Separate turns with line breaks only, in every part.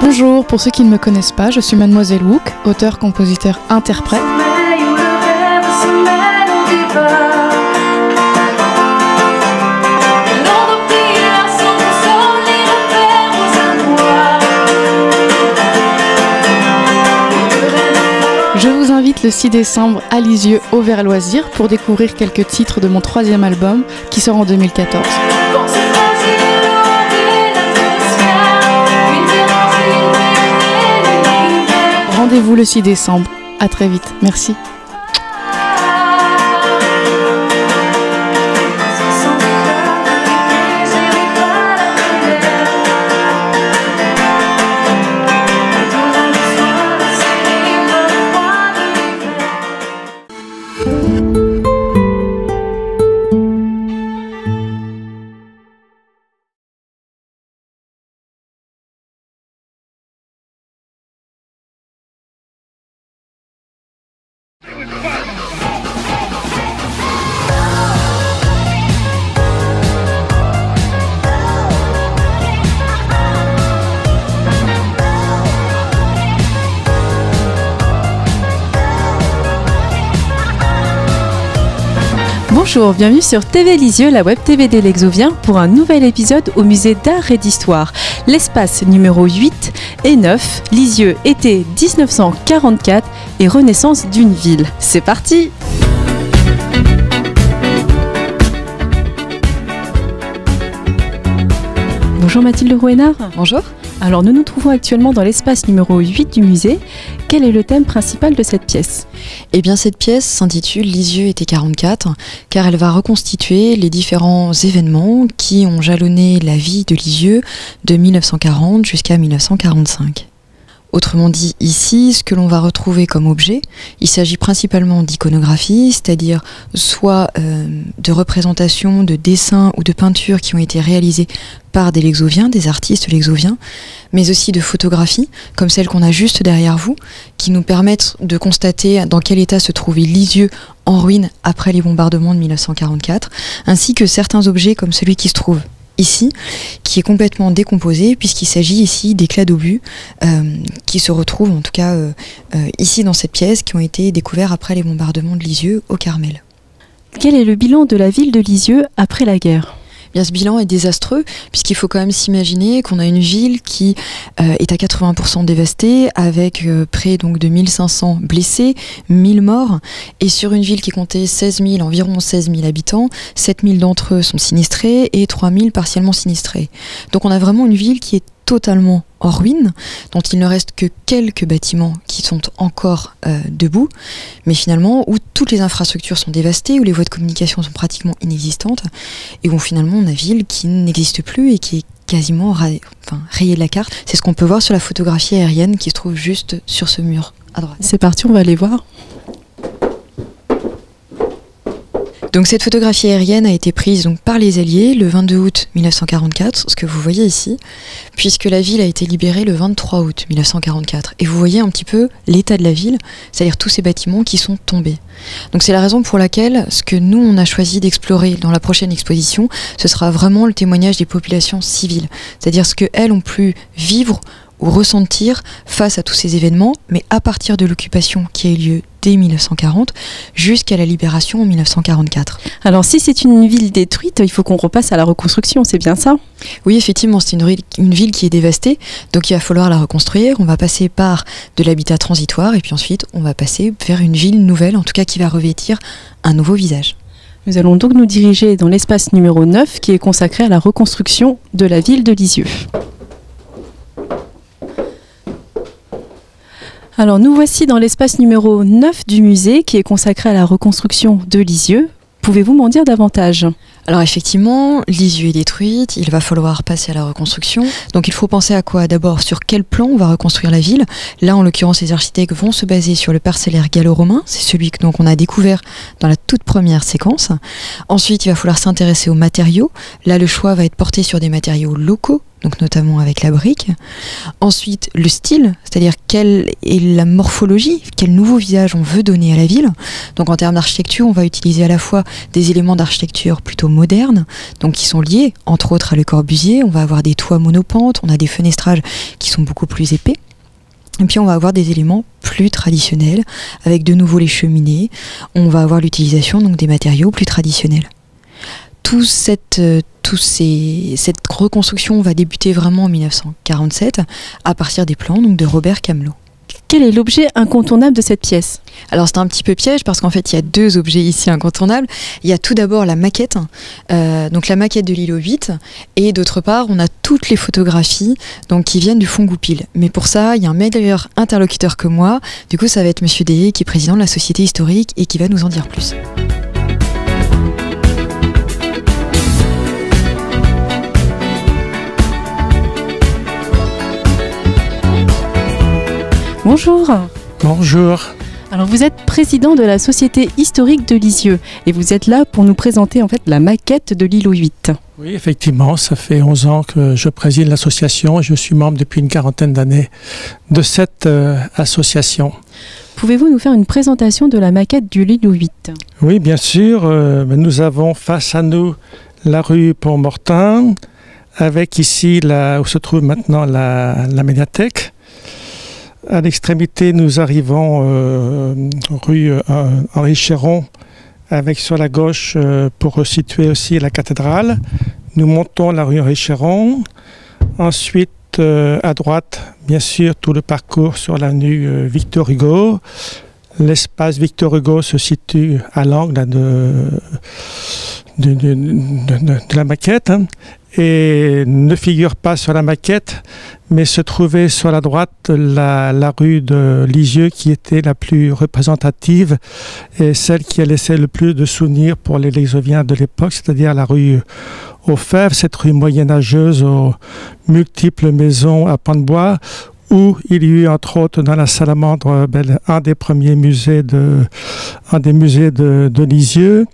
Bonjour, pour ceux qui ne me connaissent pas, je suis Mademoiselle Wook, auteur, compositeur, interprète. Je vous invite le 6 décembre à Lisieux au Vert Loisir pour découvrir quelques titres de mon 3e album qui sort en 2014. Rendez-vous le 6 décembre. À très vite. Merci.
Bonjour, bienvenue sur TV Lisieux, la web TV de l'Exovien pour un nouvel épisode au musée d'art et d'histoire. L'espace numéro 8 et 9, Lisieux, été 1944 et renaissance d'une ville. C'est parti! Bonjour Mathilde Rouénard.
Bonjour.
Alors nous nous trouvons actuellement dans l'espace numéro 8 du musée. Quel est le thème principal de cette pièce ?
Eh bien cette pièce s'intitule Lisieux été 44 car elle va reconstituer les différents événements qui ont jalonné la vie de Lisieux de 1940 jusqu'à 1945. Autrement dit, ici, ce que l'on va retrouver comme objet, il s'agit principalement d'iconographie, c'est-à-dire soit de représentations, de dessins ou de peintures qui ont été réalisées par des lexoviens, des artistes lexoviens, mais aussi de photographies, comme celle qu'on a juste derrière vous, qui nous permettent de constater dans quel état se trouvait Lisieux en ruine après les bombardements de 1944, ainsi que certains objets comme celui qui se trouve ici, qui est complètement décomposé puisqu'il s'agit ici d'éclats d'obus qui se retrouvent en tout cas ici dans cette pièce, qui ont été découverts après les bombardements de Lisieux au Carmel.
Quel est le bilan de la ville de Lisieux après la guerre ?
Bien, ce bilan est désastreux puisqu'il faut quand même s'imaginer qu'on a une ville qui est à 80% dévastée avec près donc de 1500 blessés, 1000 morts, et sur une ville qui comptait environ 16 000 habitants, 7 000 d'entre eux sont sinistrés et 3 000 partiellement sinistrés. Donc on a vraiment une ville qui est totalement en ruine, dont il ne reste que quelques bâtiments qui sont encore debout, mais finalement où toutes les infrastructures sont dévastées, où les voies de communication sont pratiquement inexistantes, et où finalement on a une ville qui n'existe plus et qui est quasiment rayée de la carte. C'est ce qu'on peut voir sur la photographie aérienne qui se trouve juste sur ce mur à droite.
C'est parti, on va aller voir.
Donc cette photographie aérienne a été prise donc par les Alliés le 22 août 1944, ce que vous voyez ici, puisque la ville a été libérée le 23 août 1944. Et vous voyez un petit peu l'état de la ville, c'est-à-dire tous ces bâtiments qui sont tombés. Donc c'est la raison pour laquelle ce que nous on a choisi d'explorer dans la prochaine exposition, ce sera vraiment le témoignage des populations civiles, c'est-à-dire ce qu'elles ont pu vivre ou ressentir face à tous ces événements, mais à partir de l'occupation qui a eu lieu dès 1940 jusqu'à la libération en 1944.
Alors si c'est une ville détruite, il faut qu'on repasse à la reconstruction, c'est bien ça ?
Oui, effectivement, c'est une ville qui est dévastée, donc il va falloir la reconstruire. On va passer par de l'habitat transitoire et puis ensuite on va passer vers une ville nouvelle, en tout cas qui va revêtir un nouveau visage.
Nous allons donc nous diriger dans l'espace numéro 9 qui est consacré à la reconstruction de la ville de Lisieux. Alors nous voici dans l'espace numéro 9 du musée qui est consacré à la reconstruction de Lisieux. Pouvez-vous m'en dire davantage ?
Alors effectivement, Lisieux est détruite, il va falloir passer à la reconstruction. Donc il faut penser à quoi ? D'abord, sur quel plan on va reconstruire la ville ? Là, en l'occurrence, les architectes vont se baser sur le parcellaire gallo-romain. C'est celui que donc on a découvert dans la toute première séquence. Ensuite, il va falloir s'intéresser aux matériaux. Là, le choix va être porté sur des matériaux locaux, donc notamment avec la brique. Ensuite, le style, c'est-à-dire quelle est la morphologie, quel nouveau visage on veut donner à la ville. Donc en termes d'architecture, on va utiliser à la fois des éléments d'architecture plutôt modernes, donc qui sont liés entre autres à Le Corbusier. On va avoir des toits monopentes, on a des fenestrages qui sont beaucoup plus épais. Et puis on va avoir des éléments plus traditionnels, avec de nouveau les cheminées. On va avoir l'utilisation donc des matériaux plus traditionnels. Cette reconstruction va débuter vraiment en 1947 à partir des plans donc de Robert Camelot.
Quel est l'objet incontournable de cette pièce?
Alors c'est un petit peu piège parce qu'en fait il y a deux objets ici incontournables. Il y a tout d'abord la maquette, donc la maquette de l'îlot 8, et d'autre part on a toutes les photographies donc, qui viennent du fonds Goupil. Mais pour ça il y a un meilleur interlocuteur que moi, du coup ça va être Monsieur Deshayes qui est président de la Société historique et qui va nous en dire plus.
Bonjour.
Bonjour.
Alors vous êtes président de la Société historique de Lisieux et vous êtes là pour nous présenter en fait la maquette de l'îlot 8.
Oui, effectivement, ça fait 11 ans que je préside l'association et je suis membre depuis une quarantaine d'années de cette association.
Pouvez-vous nous faire une présentation de la maquette du l'îlot 8?
Oui, bien sûr. Nous avons face à nous la rue Pont-Mortin, avec ici où se trouve maintenant la médiathèque. À l'extrémité, nous arrivons rue Henri Chéron, avec sur la gauche, pour resituer aussi la cathédrale. Nous montons la rue Henri Chéron. Ensuite, à droite, bien sûr, tout le parcours sur l'avenue Victor Hugo. L'espace Victor Hugo se situe à l'angle de la maquette, et ne figure pas sur la maquette, mais se trouvait sur la droite la rue de Lisieux qui était la plus représentative et celle qui a laissé le plus de souvenirs pour les Lexoviens de l'époque, c'est-à-dire la rue aux Fèves, cette rue moyenâgeuse aux multiples maisons à pans de bois, où il y eut entre autres dans la Salamandre un des musées de Lisieux.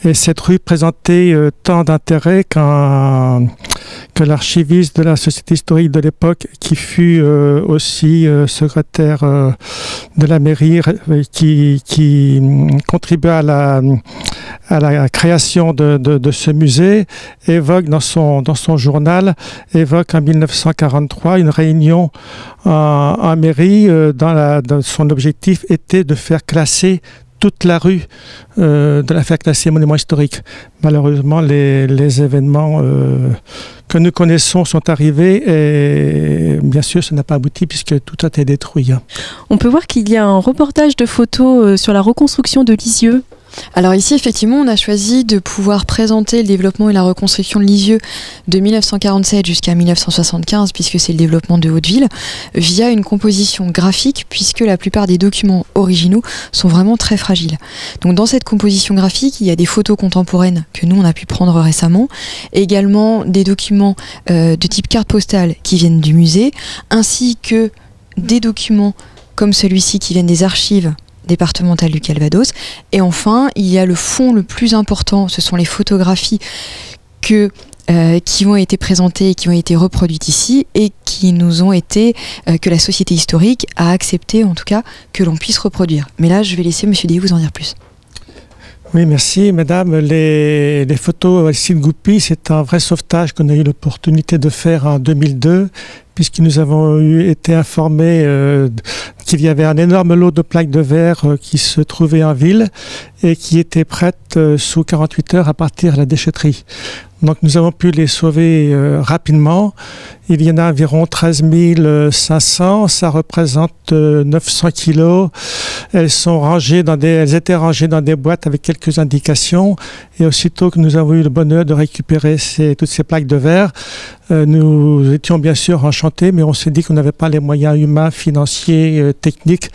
Et cette rue présentait tant d'intérêt que l'archiviste de la Société historique de l'époque, qui fut aussi secrétaire de la mairie, qui contribua à la création de ce musée, évoque dans son journal, évoque en 1943 une réunion en mairie dont son objectif était de faire classer toute la rue, de la faire classer monument historique. Malheureusement, les événements que nous connaissons sont arrivés et bien sûr, ça n'a pas abouti puisque tout a été détruit.
On peut voir qu'il y a un reportage de photos sur la reconstruction de Lisieux.
Alors ici, effectivement, on a choisi de pouvoir présenter le développement et la reconstruction de Lisieux de 1947 jusqu'à 1975, puisque c'est le développement de Hauteville, via une composition graphique, puisque la plupart des documents originaux sont vraiment très fragiles. Donc dans cette composition graphique, il y a des photos contemporaines que nous, on a pu prendre récemment, également des documents de type carte postale qui viennent du musée, ainsi que des documents comme celui-ci qui viennent des archives départementale du Calvados. Et enfin, il y a le fond le plus important, ce sont les photographies qui ont été présentées et qui ont été reproduites ici et qui nous ont été, que la Société historique a accepté en tout cas que l'on puisse reproduire. Mais là, je vais laisser Monsieur Deshayes vous en dire plus.
Oui, merci Madame. Les photos à Site Goupil, c'est un vrai sauvetage qu'on a eu l'opportunité de faire en 2002, puisque nous avons été informés qu'il y avait un énorme lot de plaques de verre qui se trouvaient en ville et qui étaient prêtes sous 48 heures à partir à la déchetterie. Donc nous avons pu les sauver rapidement. Il y en a environ 13 500, ça représente 900 kilos. Elles étaient rangées dans des boîtes avec quelques indications. Et aussitôt que nous avons eu le bonheur de récupérer toutes ces plaques de verre, nous étions bien sûr enchantés, mais on s'est dit qu'on n'avait pas les moyens humains, financiers, techniques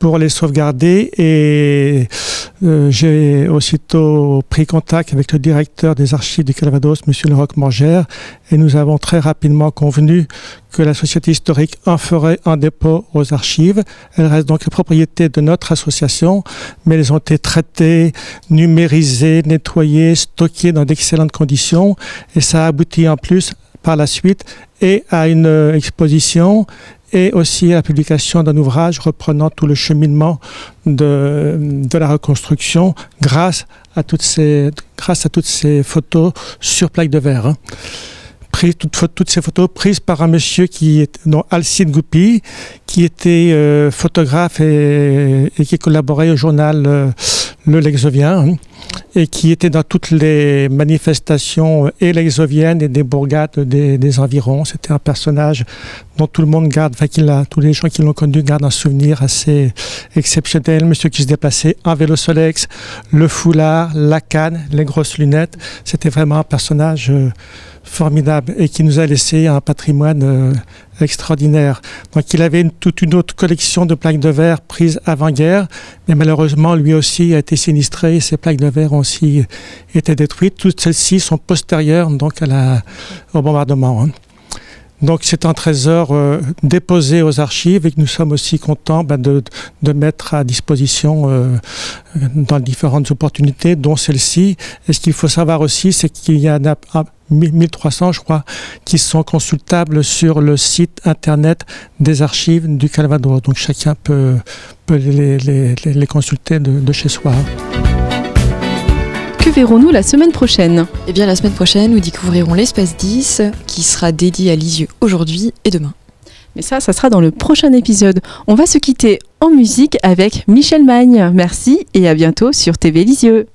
pour les sauvegarder et j'ai aussitôt pris contact avec le directeur des archives du Calvados, M. Le Roquemanger, et nous avons très rapidement convenu que la Société historique en ferait un dépôt aux archives. Elle reste donc la propriété de notre association, mais elles ont été traitées, numérisées, nettoyées, stockées dans d'excellentes conditions, et ça a abouti en plus par la suite et à une exposition et aussi à la publication d'un ouvrage reprenant tout le cheminement de la reconstruction grâce à toutes ces photos sur plaque de verre. Hein. Toutes ces photos prises par un monsieur Alcide Goupy, qui était photographe et qui collaborait au journal Le Lexovien, hein, et qui était dans toutes les manifestations et lexoviennes et des bourgades des environs. C'était un personnage dont tout le monde garde, tous les gens qui l'ont connu gardent un souvenir assez exceptionnel. Monsieur qui se déplaçait en vélo Solex, le foulard, la canne, les grosses lunettes. C'était vraiment un personnage formidable et qui nous a laissé un patrimoine extraordinaire. Donc il avait toute une autre collection de plaques de verre prises avant-guerre, mais malheureusement lui aussi a été sinistré et ces plaques de verre ont aussi été détruites. Toutes celles-ci sont postérieures donc au bombardement. Hein. Donc c'est un trésor déposé aux archives et que nous sommes aussi contents de mettre à disposition dans différentes opportunités, dont celle-ci. Et ce qu'il faut savoir aussi, c'est qu'il y en a 1300, je crois, qui sont consultables sur le site internet des archives du Calvados. Donc chacun peut les consulter de chez soi.
Que verrons-nous la semaine prochaine ?
Eh bien, la semaine prochaine, nous découvrirons l'espace 10 qui sera dédié à Lisieux aujourd'hui et demain.
Mais ça sera dans le prochain épisode. On va se quitter en musique avec Michel Magne. Merci et à bientôt sur TV Lisieux.